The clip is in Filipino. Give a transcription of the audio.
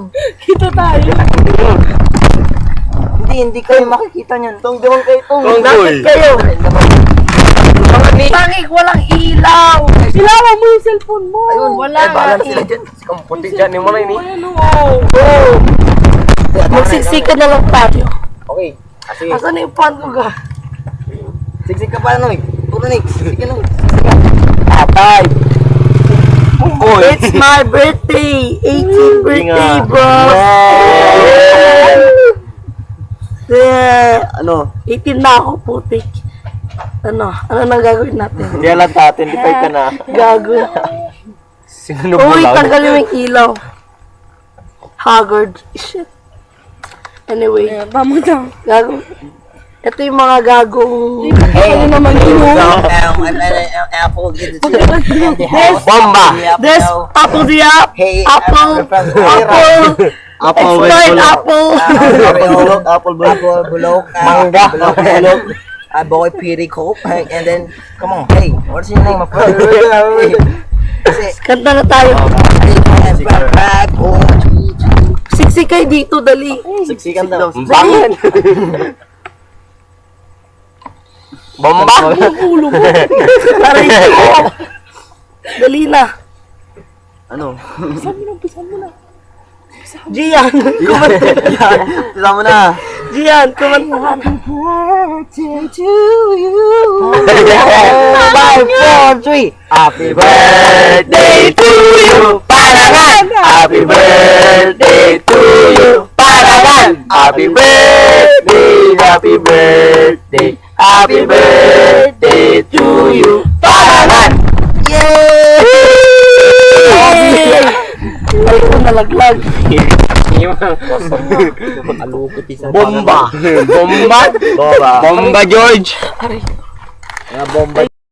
lang. Kita tayo. Hindi kayo makikita niyan. Tong dimang kayo tong. Bakit kayo? Pangik, walang ilaw. Ilawan mo yung cellphone mo. Ayun, Wala ay, bahala nga. sila dyan. Ang puti dyan yung mga ini. Ayan o. Magsiksika na lang tayo. Okay. Kasi, Asan na yung pan ko ga? siksik ka pa, Noy. Puro, Nick. Siksik ka, Noy. Tatay. It's my birthday! 18th birthday, bro! Yeah. Ano? 18 na ako, putik. Ano nang gagawin natin? Hindi alam natin, di pa ka na. Gago. Sino Uy, bulag? tanggalin mo yung ilaw. Haggard. Shit. Anyway, Vamos down. gago. Ito yung mga gagong... Ano naman yun? Apple, get the Bomba! This apple the app. Hey, Apple. Apple. Apple with Exploit bulak. apple. Apple bulok. Mangga. Apple bulok. Boy Piri Cope. And then, come on. Hey, what's your name, my friend? Kanta na tayo. Siksik kayo dito, dali. Siksikan daw. Bangan! Bomba! Ulo mo. Aray ko. Dali na. Ano? Pisan mo na. Gian. Tila mo na. Gian, kumanta. 5, 4, 3. Happy Birthday to you! Parangan! Happy birthday to you! Parangan! Happy birthday! Happy birthday! Happy birthday to you! Parangan! Ay ko nalaglag. Bomba! Bomba! Bomba, George! Bomba.